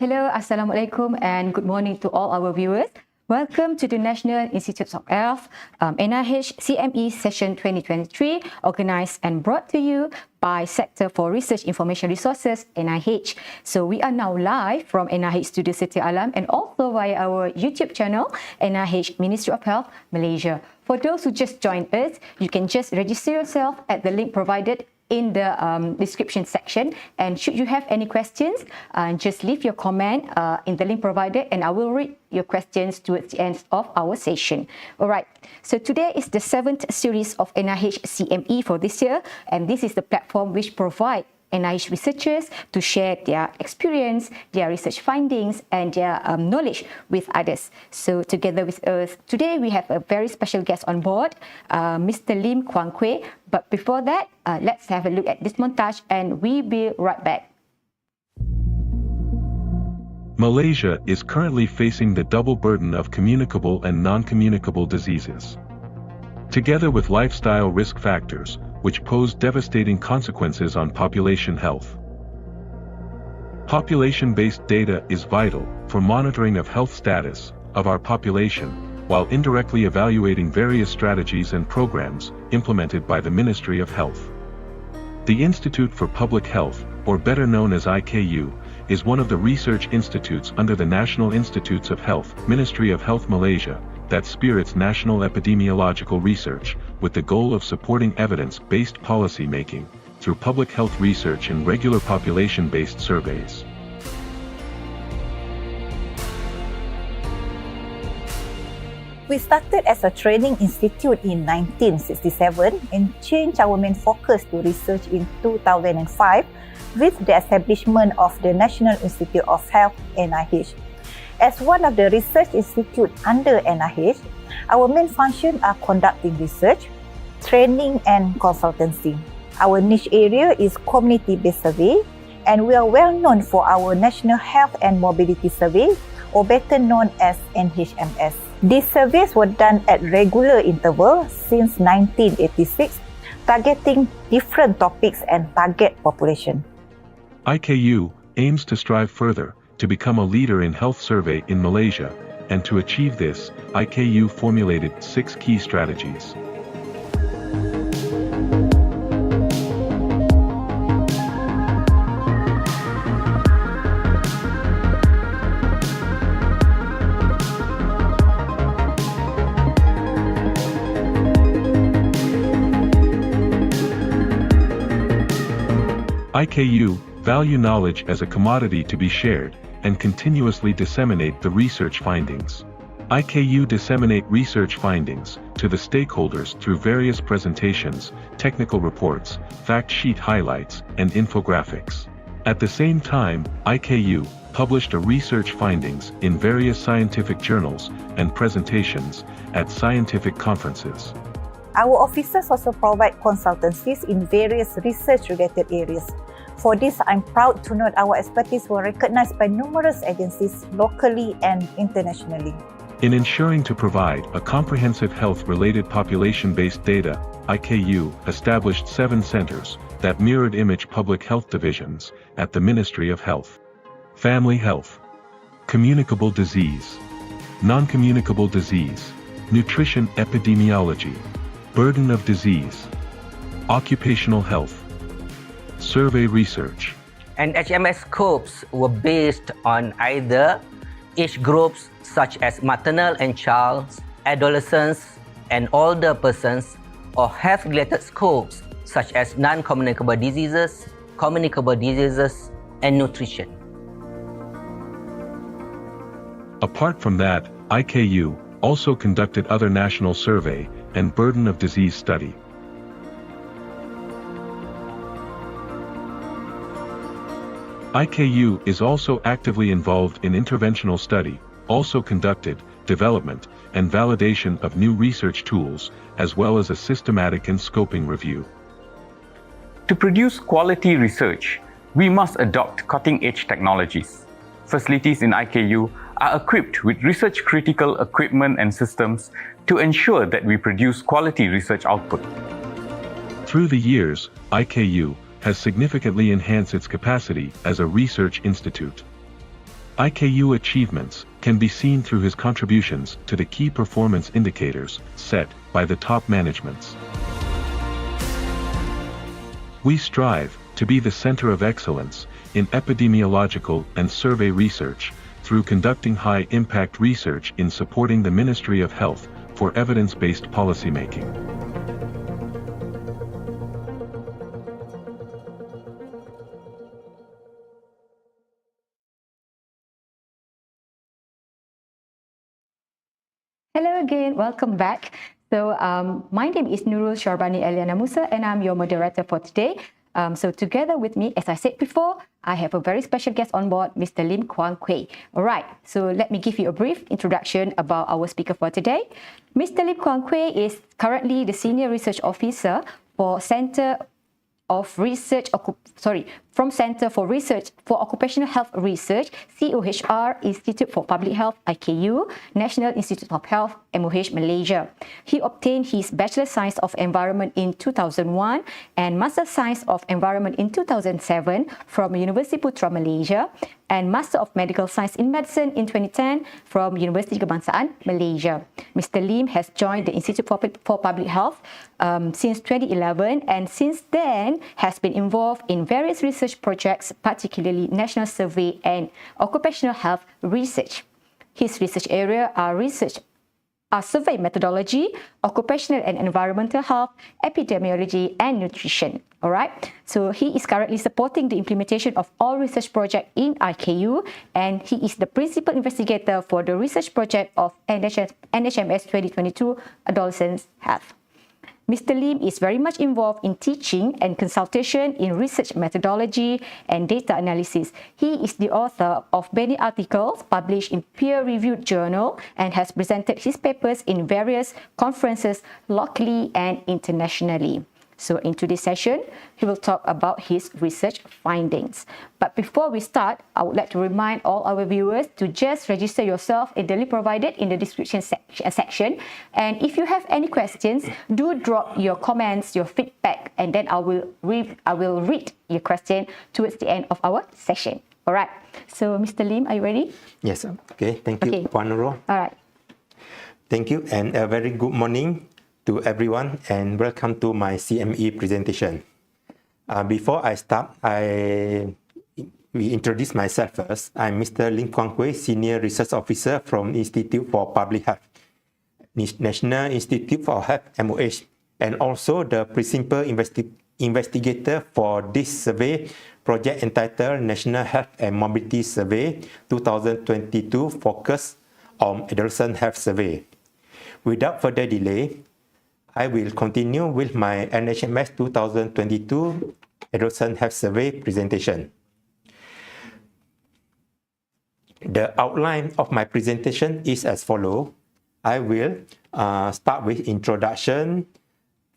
Hello, Assalamualaikum, and good morning to all our viewers. Welcome to the National Institutes of Health, NIH CME Session 2023, organized and brought to you by Sector for Research Information Resources, NIH. So we are now live from NIH Studio City Alam and also via our YouTube channel, NIH Ministry of Health, Malaysia. For those who just joined us, you can just register yourself at the link provided in the description section, and should you have any questions, just leave your comment in the link provided and I will read your questions towards the end of our session. Alright, so today is the 7th series of NIH CME for this year, and this is the platform which provides NIH researchers to share their experience, their research findings and their knowledge with others. So together with us today, we have a very special guest on board, Mr. Lim Kwang Kwei. But before that, let's have a look at this montage and we'll be right back. Malaysia is currently facing the double burden of communicable and non-communicable diseases, together with lifestyle risk factors, which pose devastating consequences on population health. Population-based data is vital for monitoring of health status of our population, while indirectly evaluating various strategies and programs implemented by the Ministry of Health. The Institute for Public Health, or better known as IKU, is one of the research institutes under the National Institutes of Health, Ministry of Health Malaysia, that spirits national epidemiological research, with the goal of supporting evidence-based policy making, through public health research and regular population-based surveys. We started as a training institute in 1967 and changed our main focus to research in 2005 with the establishment of the National Institute of Health, NIH. As one of the research institutes under NIH, our main functions are conducting research, training and consultancy. Our niche area is community-based survey, and we are well known for our National Health and Mobility Survey, or better known as NHMS. These surveys were done at regular intervals since 1986, targeting different topics and target population. IKU aims to strive further to become a leader in health survey in Malaysia, and to achieve this, IKU formulated 6 key strategies. IKU value knowledge as a commodity to be shared, and continuously disseminate the research findings. IKU disseminate research findings to the stakeholders through various presentations, technical reports, fact sheet highlights, and infographics. At the same time, IKU published research findings in various scientific journals and presentations at scientific conferences. Our officers also provide consultancies in various research-related areas. For this, I'm proud to note our expertise were recognized by numerous agencies locally and internationally. In ensuring to provide a comprehensive health-related population-based data, IKU established 7 centers that mirrored image public health divisions at the Ministry of Health. Family health, communicable disease, non-communicable disease, nutrition epidemiology, burden of disease, occupational health, survey research. NHMS scopes were based on either age groups such as maternal and child, adolescents, and older persons, or health-related scopes such as non-communicable diseases, communicable diseases, and nutrition. Apart from that, IKU also conducted other national survey and burden of disease study. IKU is also actively involved in interventional study, also conducted development and validation of new research tools, as well as a systematic and scoping review. To produce quality research, we must adopt cutting-edge technologies. Facilities in IKU are equipped with research-critical equipment and systems to ensure that we produce quality research output. Through the years, IKU has significantly enhanced its capacity as a research institute. IKU achievements can be seen through his contributions to the key performance indicators set by the top managements. We strive to be the center of excellence in epidemiological and survey research through conducting high-impact research in supporting the Ministry of Health for evidence-based policymaking. Hello again, welcome back. So my name is Nurul Sharbani Eliana Musa and I'm your moderator for today. So together with me, as I said before, I have a very special guest on board, Mr. Lim Kuan Kwei. All right, so let me give you a brief introduction about our speaker for today. Mr. Lim Kuan Kwei is currently the Senior Research Officer for Center for Research for Occupational Health Research, COHR, Institute for Public Health, IKU, National Institute of Health, MOH, Malaysia. He obtained his Bachelor Science of Environment in 2001 and Master Science of Environment in 2007 from University Putra, Malaysia, and Master of Medical Science in Medicine in 2010 from University Kebangsaan, Malaysia. Mr. Lim has joined the Institute for Public Health since 2011 and since then has been involved in various research projects, particularly national survey and occupational health research. His research area are survey methodology, occupational and environmental health, epidemiology, and nutrition. All right. So he is currently supporting the implementation of all research projects in IKU, and he is the principal investigator for the research project of NHMS 2022 Adolescent Health. Mr. Lim is very much involved in teaching and consultation in research methodology and data analysis. He is the author of many articles published in peer-reviewed journals and has presented his papers in various conferences locally and internationally. So in today's session, he will talk about his research findings. But before we start, I would like to remind all our viewers to just register yourself in the link provided in the description section. And if you have any questions, do drop your comments, your feedback, and then I will read your question towards the end of our session. All right. So Mr. Lim, are you ready? Yes. Okay. Thank you, Puan Nurul. All right. Thank you, and a very good morning to everyone, and welcome to my CME presentation. Before I start, we introduce myself first. I'm Mr. Lim Kuan Kwei, Senior Research Officer from Institute for Public Health, National Institute for Health, MOH, and also the principal investigator for this survey project entitled National Health and Mobility Survey 2022, focused on Adolescent Health Survey. Without further delay, I will continue with my NHMS 2022 Adolescent Health Survey presentation. The outline of my presentation is as follows. I will start with introduction,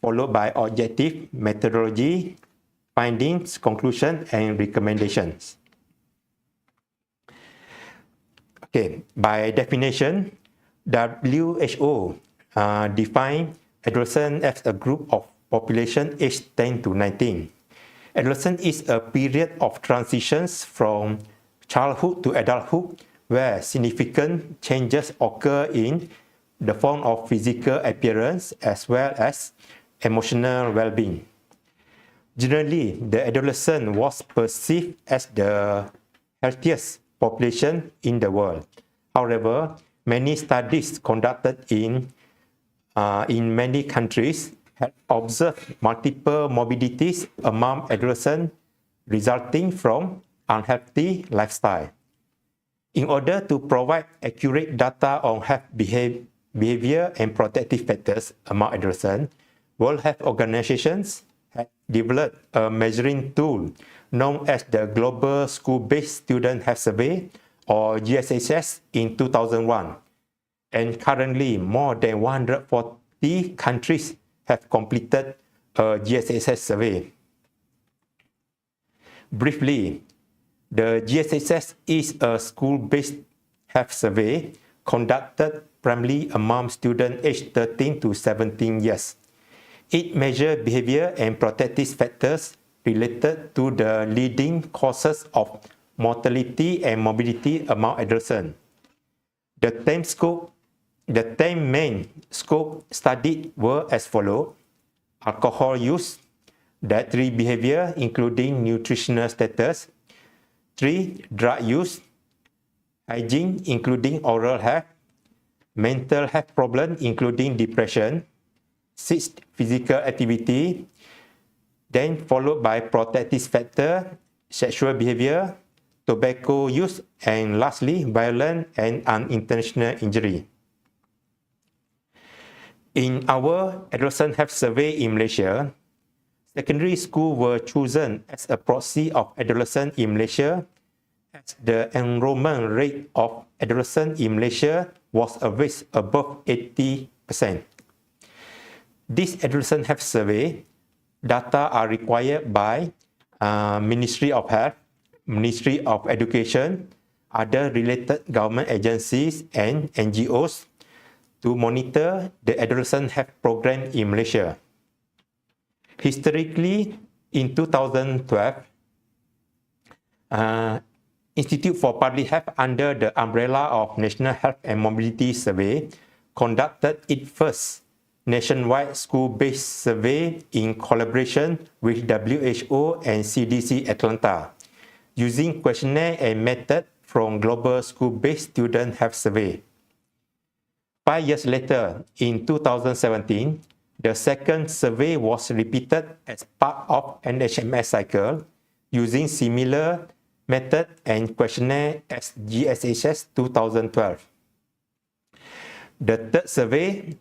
followed by objective, methodology, findings, conclusion, and recommendations. Okay, by definition, WHO define adolescent as a group of population aged 10 to 19. Adolescence is a period of transitions from childhood to adulthood where significant changes occur in the form of physical appearance as well as emotional well-being. Generally, the adolescent was perceived as the healthiest population in the world. However, many studies conducted in many countries have observed multiple morbidities among adolescents resulting from unhealthy lifestyle. In order to provide accurate data on health behavior and protective factors among adolescents, World Health Organizations have developed a measuring tool known as the Global School-Based Student Health Survey, or GSHS, in 2001. And currently, more than 140 countries have completed a GSHS survey. Briefly, the GSHS is a school-based health survey conducted primarily among students aged 13 to 17 years. It measures behavior and protective factors related to the leading causes of mortality and morbidity among adolescents. The 10 main scope studied were as follows: alcohol use, dietary behavior including nutritional status, 3. Drug use, hygiene including oral health, mental health problem including depression, 6. Physical activity, then followed by protective factor, sexual behavior, tobacco use, and lastly, violent and unintentional injury. In our adolescent health survey in Malaysia, secondary school were chosen as a proxy of adolescents in Malaysia, as the enrollment rate of adolescents in Malaysia was always above 80%. This adolescent health survey data are required by Ministry of Health, Ministry of Education, other related government agencies and NGOs to monitor the adolescent health program in Malaysia. Historically, in 2012, Institute for Public Health under the umbrella of National Health and Mobility Survey conducted its first nationwide school-based survey in collaboration with WHO and CDC Atlanta, using questionnaire and method from Global School-Based Student Health Survey. 5 years later, in 2017, the second survey was repeated as part of NHMS cycle using similar method and questionnaire as GSHS 2012. The third survey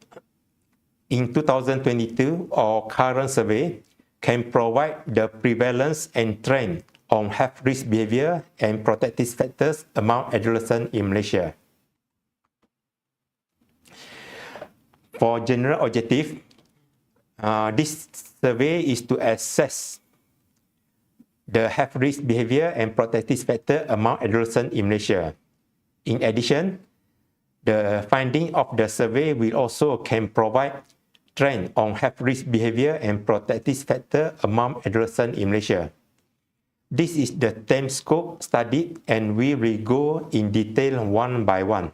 in 2022 or current survey can provide the prevalence and trend on health risk behavior and protective factors among adolescents in Malaysia. For general objective, this survey is to assess the health risk behavior and protective factor among adolescents in Malaysia. In addition, the finding of the survey will also can provide trend on health risk behavior and protective factor among adolescents in Malaysia. This is the 10 scope study and we will go in detail one by one.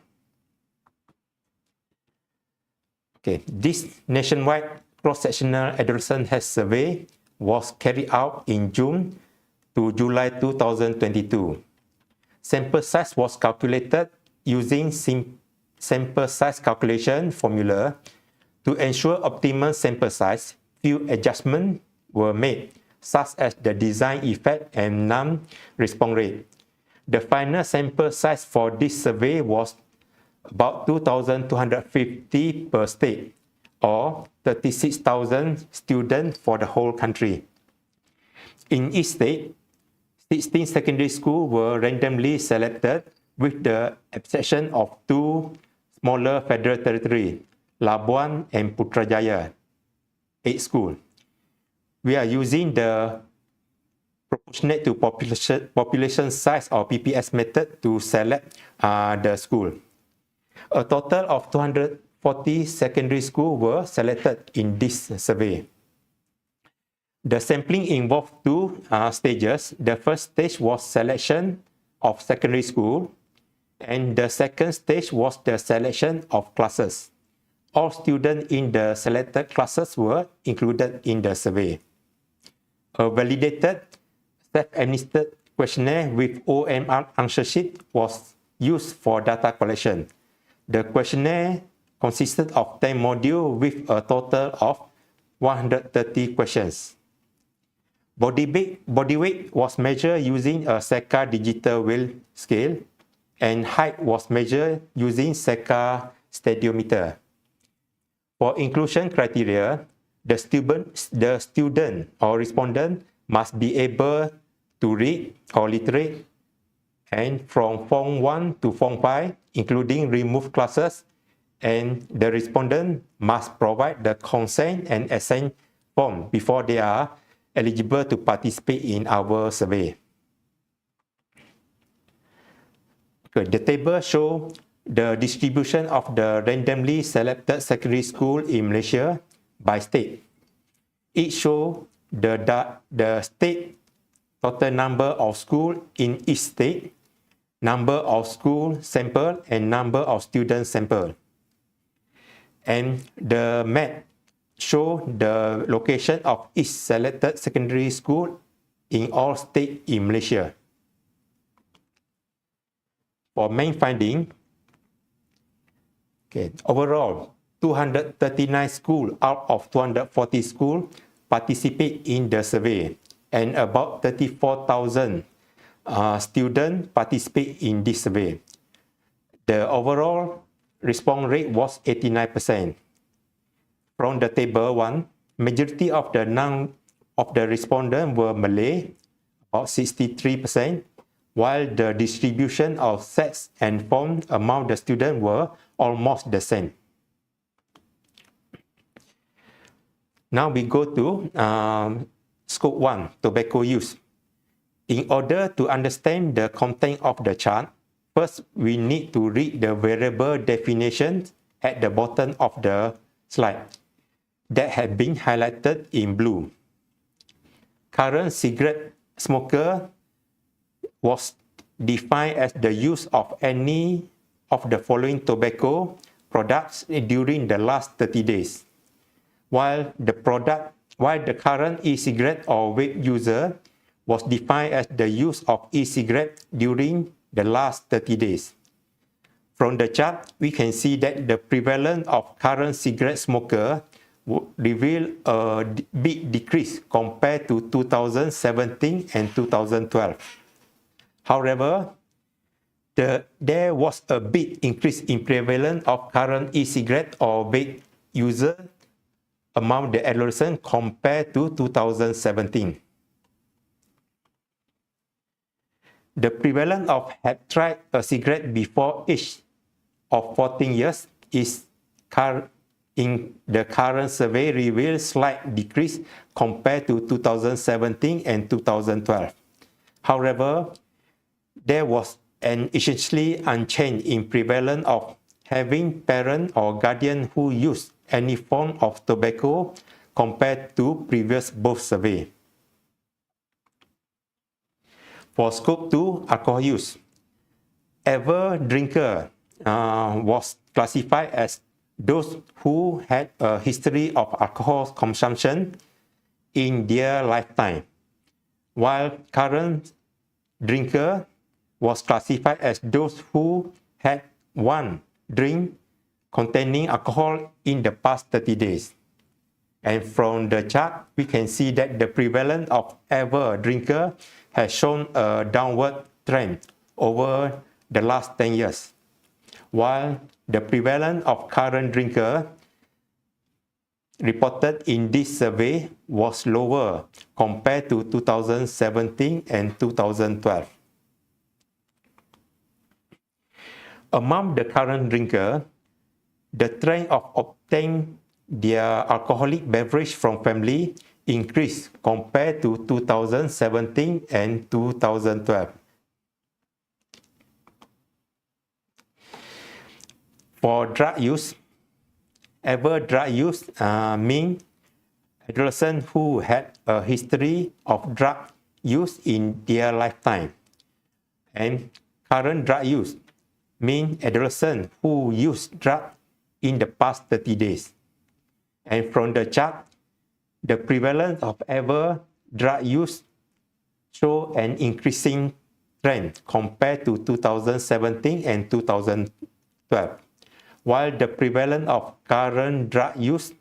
Okay, this nationwide cross-sectional adolescent health survey was carried out in June to July 2022. Sample size was calculated using sample size calculation formula. To ensure optimal sample size, few adjustments were made, such as the design effect and non-response rate. The final sample size for this survey was about 2,250 per state, or 36,000 students for the whole country. In each state, 16 secondary schools were randomly selected with the exception of 2 smaller federal territories, Labuan and Putrajaya, 8 schools. We are using the proportionate to population size or PPS method to select the school. A total of 240 secondary schools were selected in this survey. The sampling involved 2 stages. The first stage was selection of secondary school, and the second stage was the selection of classes. All students in the selected classes were included in the survey. A validated self-administered questionnaire with OMR answer sheet was used for data collection. The questionnaire consisted of 10 modules with a total of 130 questions. Body weight was measured using a SECA digital wheel scale, and height was measured using SECA stadiometer. For inclusion criteria, the student or respondent must be able to read or literate, and from Form 1 to Form 5, including removed classes, and the respondent must provide the consent and assent form before they are eligible to participate in our survey. Okay, the table shows the distribution of the randomly selected secondary school in Malaysia by state. It shows the state total number of schools in each state, number of school sample, and number of student sample. And the map show the location of each selected secondary school in all states in Malaysia. For main finding, overall, 239 schools out of 240 schools participate in the survey, and about 34,000 students participate in this survey. The overall response rate was 89%. From the table 1, majority of the respondents were Malay, about 63%, while the distribution of sex and form among the students were almost the same. Now we go to scope 1, tobacco use. In order to understand the content of the chart, first we need to read the variable definitions at the bottom of the slide that have been highlighted in blue. Current cigarette smoker was defined as the use of any of the following tobacco products during the last 30 days, while the current e-cigarette or vape user was defined as the use of e-cigarette during the last 30 days. From the chart, we can see that the prevalence of current cigarette smoker reveal a big decrease compared to 2017 and 2012. However, there was a big increase in prevalence of current e-cigarette or vape user among the adolescents compared to 2017. The prevalence of have tried a cigarette before age of 14 years is in the current survey reveals slight decrease compared to 2017 and 2012. However, there was an essentially unchanged in prevalence of having parent or guardian who use any form of tobacco compared to previous both survey. For scope 2, alcohol use, average drinker was classified as those who had a history of alcohol consumption in their lifetime, while current drinker was classified as those who had one drink containing alcohol in the past 30 days. And from the chart, we can see that the prevalence of average drinker has shown a downward trend over the last 10 years, while the prevalence of current drinker reported in this survey was lower compared to 2017 and 2012. Among the current drinker, the trend of obtaining their alcoholic beverage from family increased compared to 2017 and 2012. For drug use, average drug use means adolescents who had a history of drug use in their lifetime. And current drug use means adolescents who use drugs in the past 30 days. And from the chart, the prevalence of average drug use show an increasing trend compared to 2017 and 2012, while the prevalence of current drug use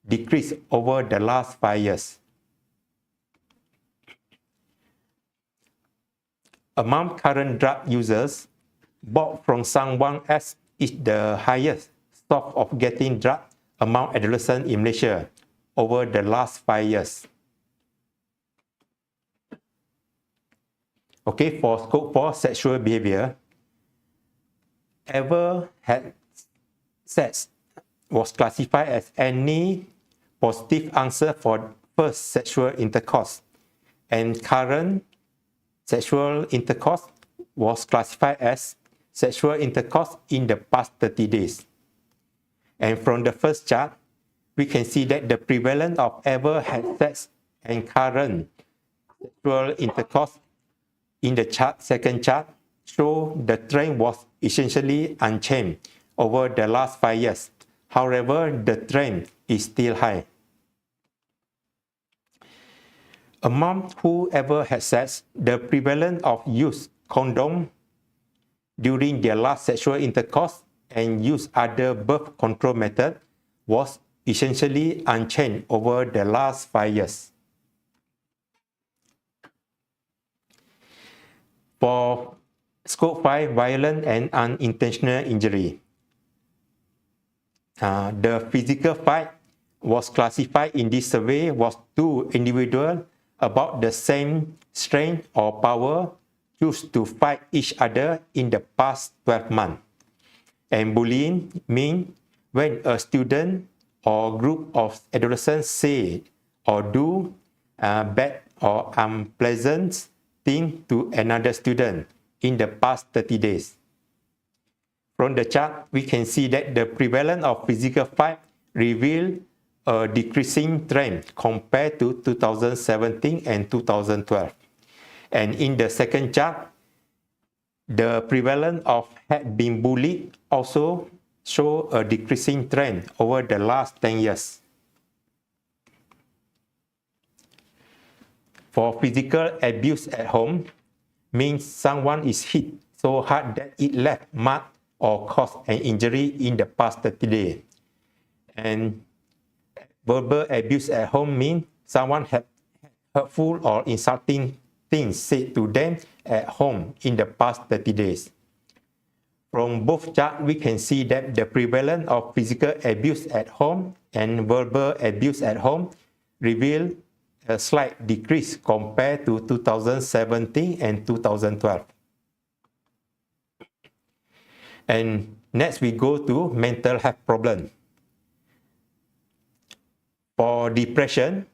decreased over the last 5 years. Among current drug users, bought from someone else is the highest source of getting drugs among adolescents in Malaysia over the last 5 years. Okay, for scope 4, sexual behavior, ever had sex was classified as any positive answer for first sexual intercourse, and current sexual intercourse was classified as sexual intercourse in the past 30 days. And from the first chart, we can see that the prevalence of ever had sex and current sexual intercourse in the second chart show the trend was essentially unchanged over the last 5 years. However, the trend is still high. Among whoever had sex, the prevalence of use condom during their last sexual intercourse and use other birth control method was essentially unchanged over the last 5 years. For scope 5, violent and unintentional injury, the physical fight was classified in this survey was two individuals about the same strength or power choose to fight each other in the past 12 months. And bullying means when a student or group of adolescents say or do bad or unpleasant thing to another student in the past 30 days. From the chart, we can see that the prevalence of physical fight reveals a decreasing trend compared to 2017 and 2012. And in the second chart, the prevalence of had been bullied also show a decreasing trend over the last 10 years. For physical abuse at home, means someone is hit so hard that it left mark or caused an injury in the past 30 days. And verbal abuse at home means someone had hurtful or insulting things said to them at home in the past 30 days. From both charts, we can see that the prevalence of physical abuse at home and verbal abuse at home reveal a slight decrease compared to 2017 and 2012. And next we go to mental health problem. For depression,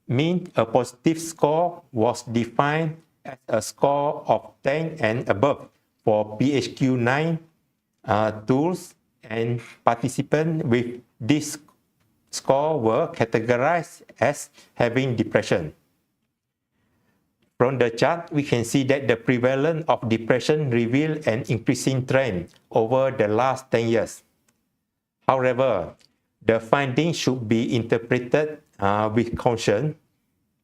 mean a positive score was defined as a score of 10 and above for PHQ-9 tools, and participants with this score were categorized as having depression. From the chart, we can see that the prevalence of depression revealed an increasing trend over the last 10 years. However, the findings should be interpreted with caution.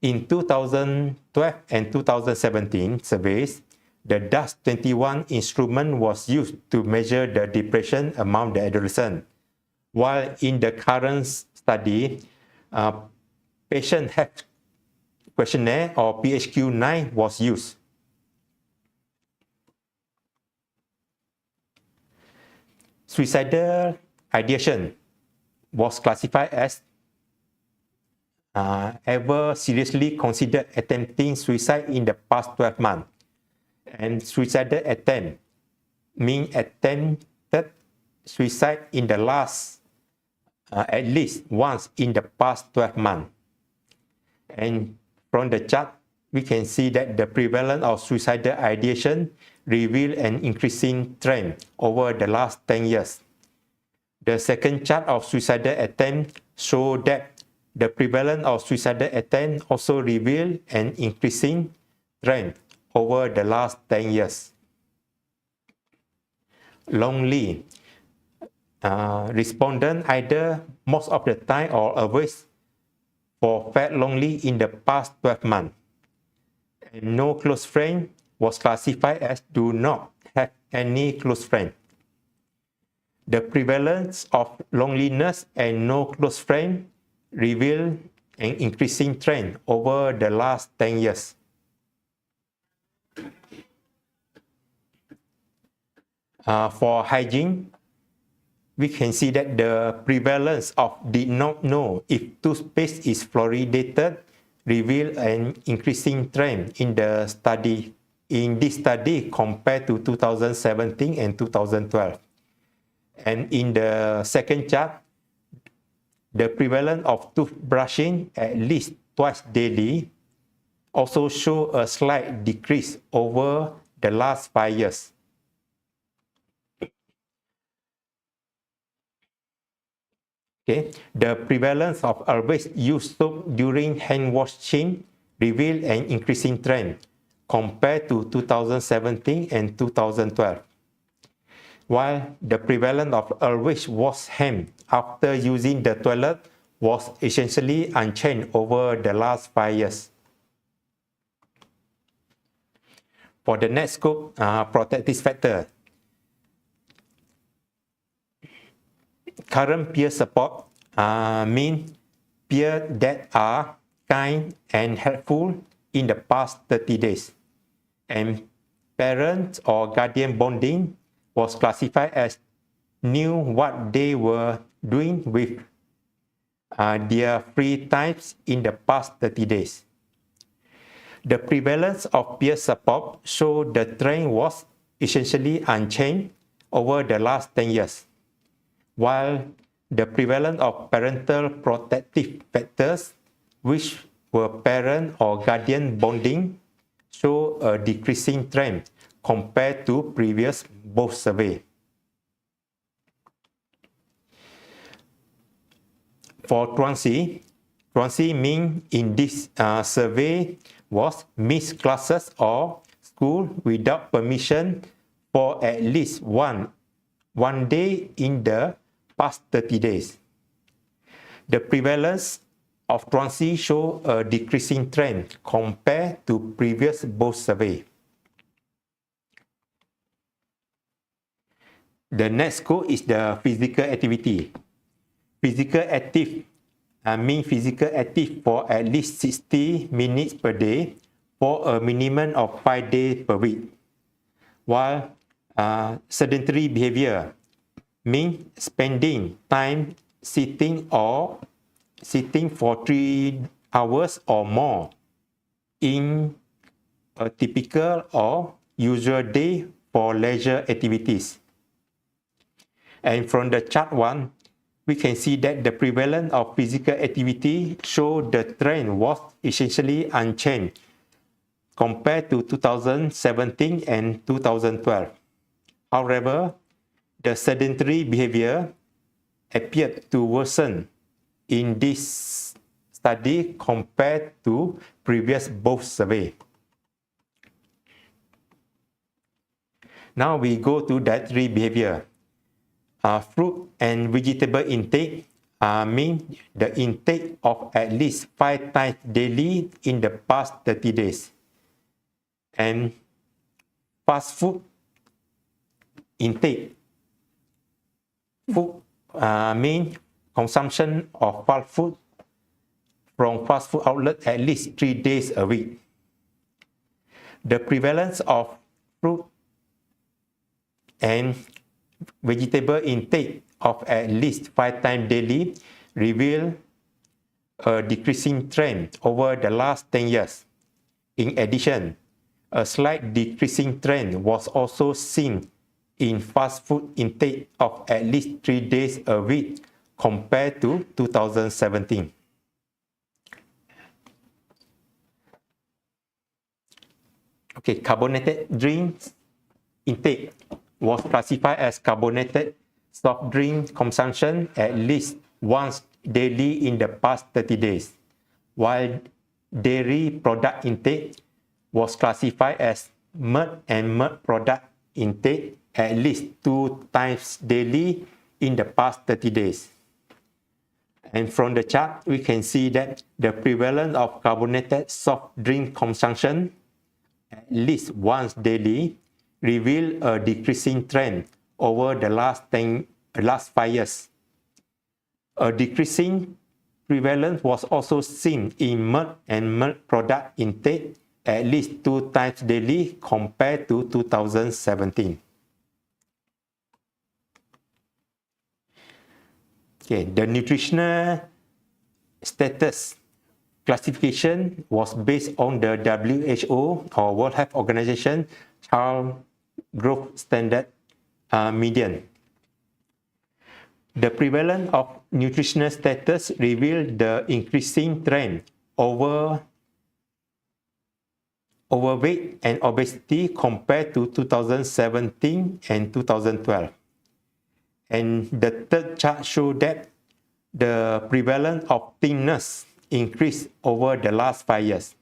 In 2012 and 2017 surveys, the DAS-21 instrument was used to measure the depression among the adolescents, while in the current study, patient health questionnaire or PHQ-9 was used. Suicidal ideation was classified as ever seriously considered attempting suicide in the past 12 months. And suicidal attempt means attempted suicide in the last at least once in the past 12 months. And from the chart, we can see that the prevalence of suicidal ideation revealed an increasing trend over the last 10 years. The second chart of suicidal attempt showed that the prevalence of suicidal attempt also revealed an increasing trend over the last 10 years. Lonely. Respondents either most of the time or always felt lonely in the past 12 months. And no close friend was classified as do not have any close friend. The prevalence of loneliness and no close friend reveal an increasing trend over the last 10 years. For hygiene, we can see that the prevalence of did not know if toothpaste is fluoridated reveal an increasing trend in the study, in this study compared to 2017 and 2012. And in the second chart, the prevalence of toothbrushing at least twice daily also show a slight decrease over the last 5 years. Okay. The prevalence of always use soap during hand washing reveal an increasing trend compared to 2017 and 2012. While the prevalence of Ulrich was hemmed after using the toilet was essentially unchanged over the last 5 years. For the next scope, protective factor. Current peer support means peers that are kind and helpful in the past 30 days. And parent or guardian bonding was classified as knew what they were doing with their free times in the past 30 days. The prevalence of peer support showed the trend was essentially unchanged over the last 10 years, while the prevalence of parental protective factors, which were parent or guardian bonding, show a decreasing trend compared to previous both surveys. For truancy mean in this survey was missed classes or school without permission for at least one day in the past 30 days. The prevalence of truancy show a decreasing trend compared to previous both survey. The next scope is the physical activity. Physical active means physical active for at least 60 minutes per day for a minimum of 5 days per week. While sedentary behavior means spending time sitting for 3 hours or more in a typical or usual day for leisure activities. And from the chart 1, we can see that the prevalence of physical activity showed the trend was essentially unchanged compared to 2017 and 2012. However, the sedentary behavior appeared to worsen in this study compared to previous both survey. Now we go to dietary behavior. Fruit and vegetable intake mean the intake of at least 5 times daily in the past 30 days. And fast food intake. Food mean consumption of fast food from fast food outlet at least 3 days a week. The prevalence of fruit and vegetable intake of at least 5 times daily reveal a decreasing trend over the last 10 years. In addition, a slight decreasing trend was also seen in fast food intake of at least 3 days a week compared to 2017. Okay, carbonated drinks intake was classified as carbonated soft drink consumption at least once daily in the past 30 days, while dairy product intake was classified as milk and milk product intake at least 2 times daily in the past 30 days. And from the chart, we can see that the prevalence of carbonated soft drink consumption at least once daily reveal a decreasing trend over the last 5 years. A decreasing prevalence was also seen in milk and milk product intake at least 2 times daily compared to 2017. Okay, the nutritional status classification was based on the WHO or World Health Organization Child Growth Standard median. The prevalence of nutritional status revealed the increasing trend over overweight and obesity compared to 2017 and 2012. And the third chart showed that the prevalence of thinness increased over the last 5 years.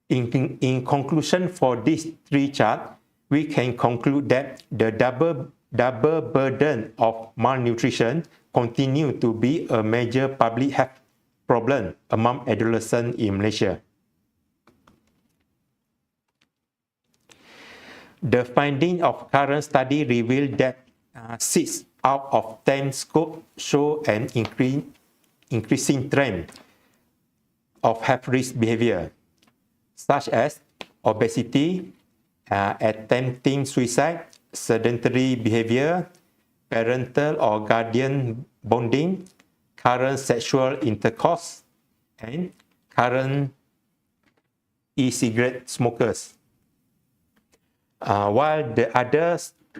In conclusion, for these three charts, we can conclude that the double burden of malnutrition continue to be a major public health problem among adolescents in Malaysia. The finding of current study revealed that 6 out of 10 scopes show an increasing trend of health risk behavior, such as obesity, attempting suicide, sedentary behavior, parental or guardian bonding, current sexual intercourse, and current e-cigarette smokers. While the other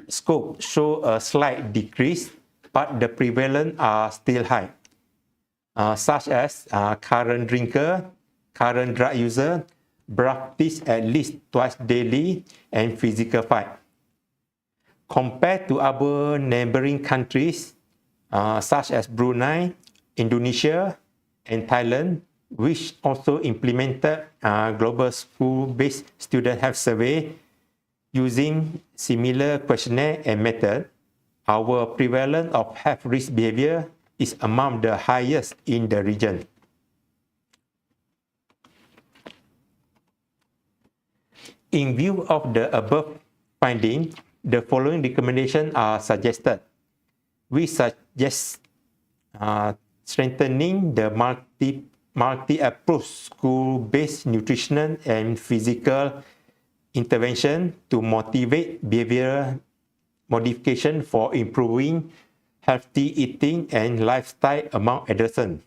scopes show a slight decrease, but the prevalence are still high, such as current drinker, current drug user, practice at least twice daily, and physical fight. Compared to our neighboring countries, such as Brunei, Indonesia, and Thailand, which also implemented global school-based student health survey using similar questionnaire and method, our prevalence of health risk behavior is among the highest in the region. In view of the above finding, the following recommendations are suggested. We suggest strengthening the multi-approach school-based nutritional and physical intervention to motivate behavioral modification for improving healthy eating and lifestyle among adolescents.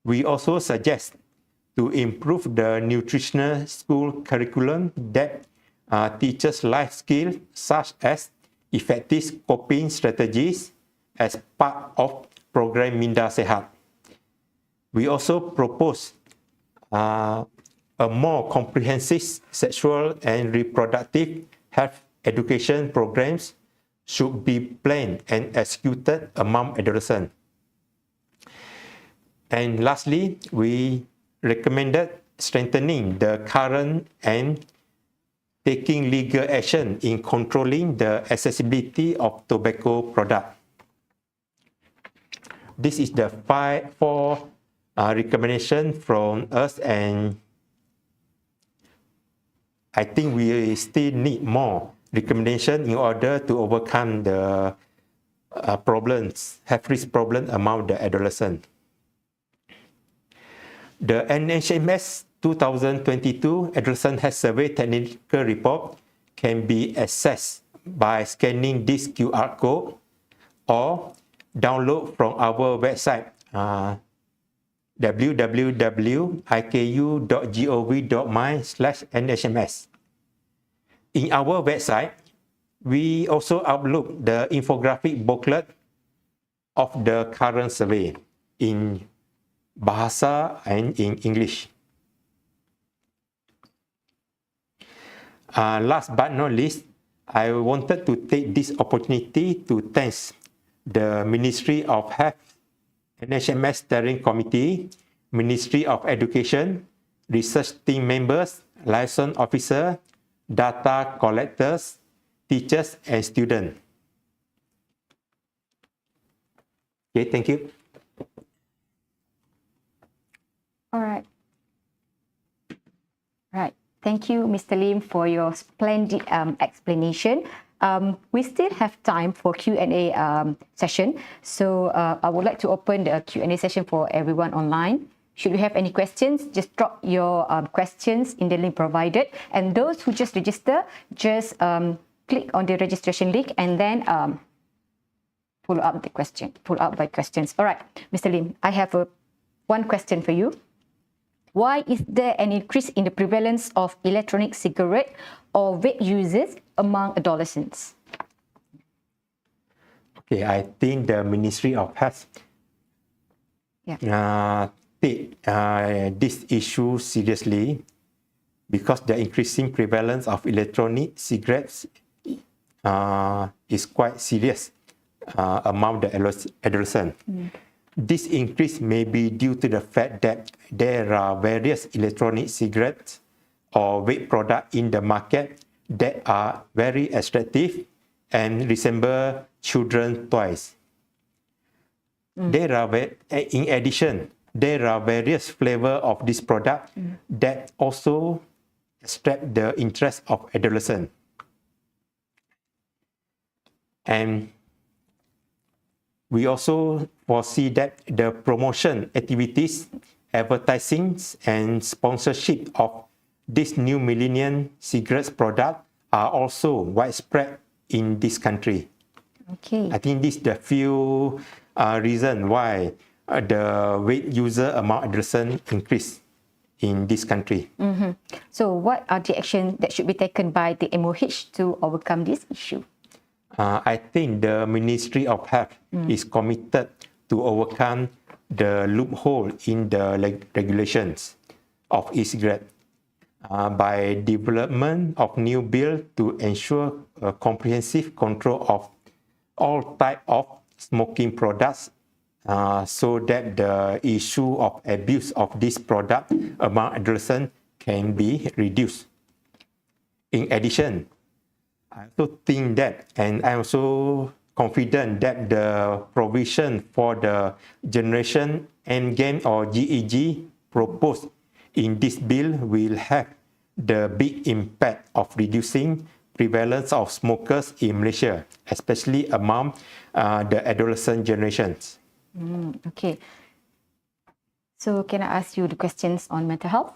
We also suggest to improve the nutritional school curriculum that teaches life skills such as effective coping strategies as part of program Minda Sehat. We also propose a more comprehensive sexual and reproductive health education programs should be planned and executed among adolescents. And lastly, we recommended strengthening the current and taking legal action in controlling the accessibility of tobacco products. This is the four recommendations from us, and I think we still need more recommendations in order to overcome the health risk problem among the adolescents. The NHMS 2022 Adolescent Health Survey Technical Report can be accessed by scanning this QR code or download from our website www.iku.gov.my/NHMS. In our website, we also upload the infographic booklet of the current survey in Bahasa and in English. Last but not least, I wanted to take this opportunity to thank the Ministry of Health, NHMS Steering Committee, Ministry of Education, research team members, liaison officer, data collectors, teachers, and students. Okay, thank you. All right. Right. Thank you, Mr. Lim, for your splendid explanation. We still have time for Q&A session. So I would like to open the Q&A session for everyone online. Should you have any questions, just drop your questions in the link provided. And those who just register, just click on the registration link and then follow up by questions. All right, Mr. Lim, I have one question for you. Why is there an increase in the prevalence of electronic cigarette or vape users among adolescents? Okay, I think the Ministry of Health take this issue seriously because the increasing prevalence of electronic cigarettes is quite serious among the adolescents. This increase may be due to the fact that there are various electronic cigarettes or vape products in the market that are very attractive and resemble children's toys. In addition, there are various flavors of this product that also attract the interest of adolescents. And we also foresee that the promotion activities, advertising, and sponsorship of this new millennium cigarettes product are also widespread in this country. Okay. I think this is the few reasons why the vape user among adolescents increase in this country. So what are the actions that should be taken by the MOH to overcome this issue? I think the Ministry of Health is committed to overcome the loophole in the regulations of e-cigarette by development of new bill to ensure a comprehensive control of all type of smoking products so that the issue of abuse of this product among adolescents can be reduced. In addition, I also think that, and I'm also confident that the provision for the Generation Endgame or GEG proposed in this bill will have the big impact of reducing prevalence of smokers in Malaysia, especially among the adolescent generations. Okay. So can I ask you the questions on mental health?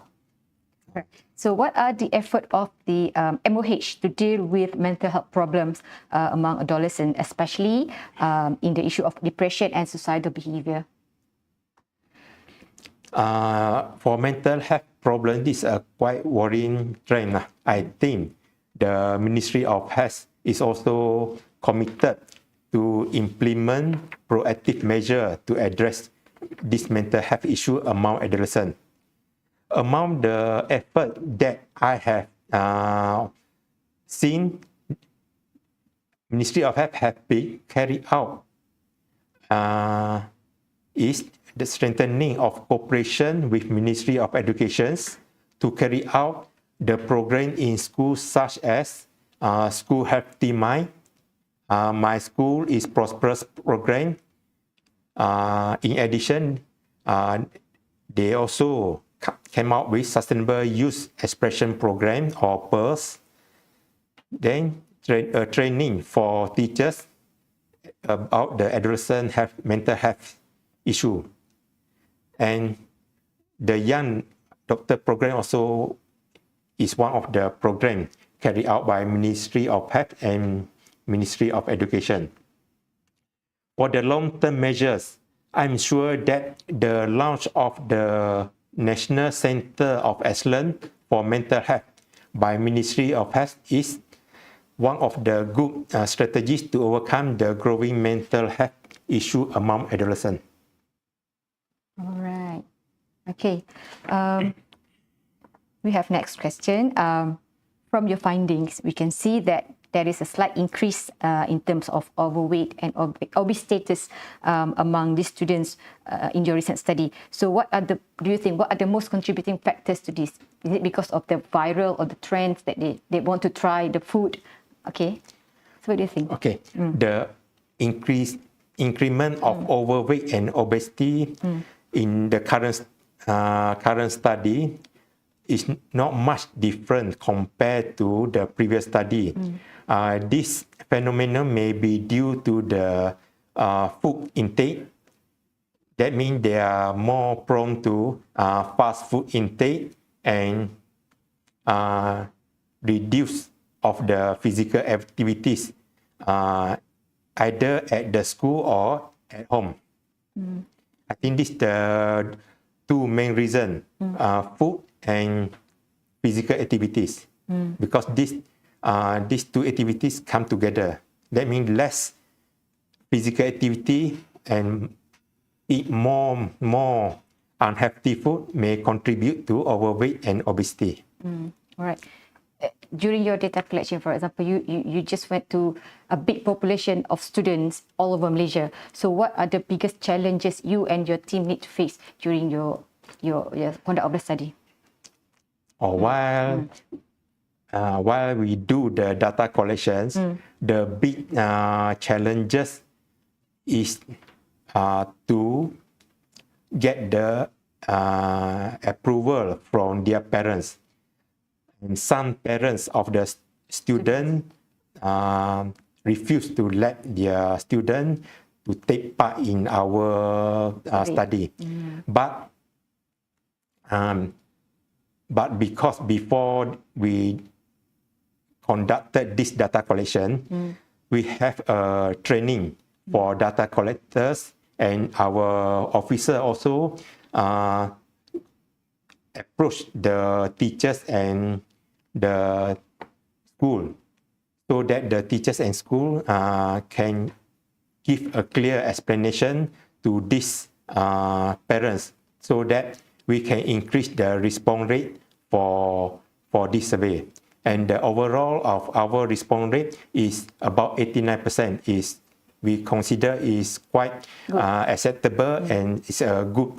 So what are the efforts of the MOH to deal with mental health problems among adolescents, especially in the issue of depression and suicidal behavior? For mental health problems, this is a quite worrying trend. I think the Ministry of Health is also committed to implement proactive measures to address this mental health issue among adolescents. Among the efforts that I have seen, Ministry of Health have been carried out is the strengthening of cooperation with Ministry of Education to carry out the program in schools such as School Healthy Mind, My School is Prosperous program. In addition, they also came out with Sustainable Youth Expression Program or PERS. Then training for teachers about the adolescent mental health issue. And the Young Doctor program also is one of the programs carried out by Ministry of Health and Ministry of Education. For the long-term measures, I'm sure that the launch of the National Center of Excellence for Mental Health by Ministry of Health is one of the good strategies to overcome the growing mental health issue among adolescents. All right. Okay. We have next question. From your findings, we can see that there is a slight increase in terms of overweight and obese status among these students in your recent study. So what do you think, what are the most contributing factors to this? Is it because of the viral or the trends that they want to try the food? Okay. So what do you think? Okay. The increment of overweight and obesity in the current study is not much different compared to the previous study. This phenomenon may be due to the food intake. That means they are more prone to fast food intake and reduce of the physical activities either at the school or at home. I think this is the two main reasons, food and physical activities, because these two activities come together. That means less physical activity and eat more unhealthy food may contribute to overweight and obesity. All right. during your data collection, for example, you just went to a big population of students all over Malaysia. So what are the biggest challenges you and your team need to face during your conduct of the study? Or while we do the data collections, the big challenges is to get the approval from their parents. And some parents of the student refuse to let their student to take part in our study. But because before we conducted this data collection, we have a training for data collectors, and our officer also approached the teachers and the school, so that the teachers and school can give a clear explanation to these parents, so that we can increase the response rate for this survey. And the overall of our response rate is about 89%. We consider is quite acceptable, and it's a good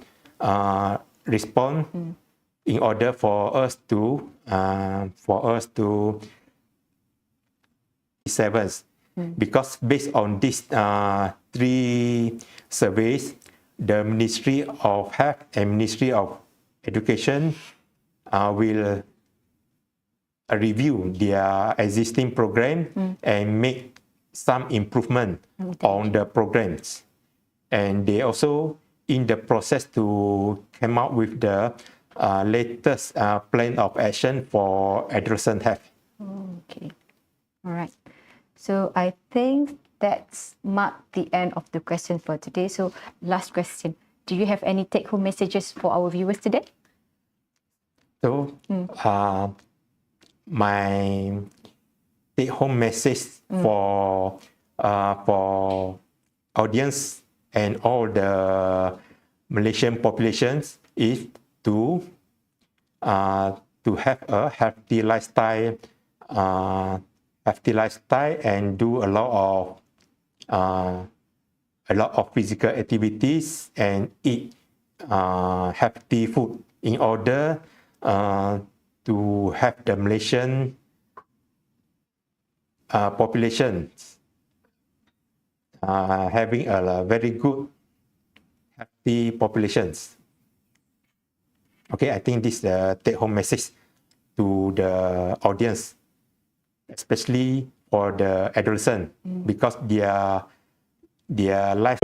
response in order for us to because based on these 3 surveys, the Ministry of Health and Ministry of Education will review their existing program and make some improvement on the programs. And they also in the process to come out with the latest plan of action for adolescent health. Okay. All right. So I think that's marked the end of the question for today. So last question. Do you have any take-home messages for our viewers today? So my take-home message for audience and all the Malaysian populations is to have a healthy lifestyle, and do a lot of physical activities and eat healthy food in order to have the Malaysian population having a very good healthy populations. Okay, I think this is the take-home message to the audience, especially for the adolescent, because their life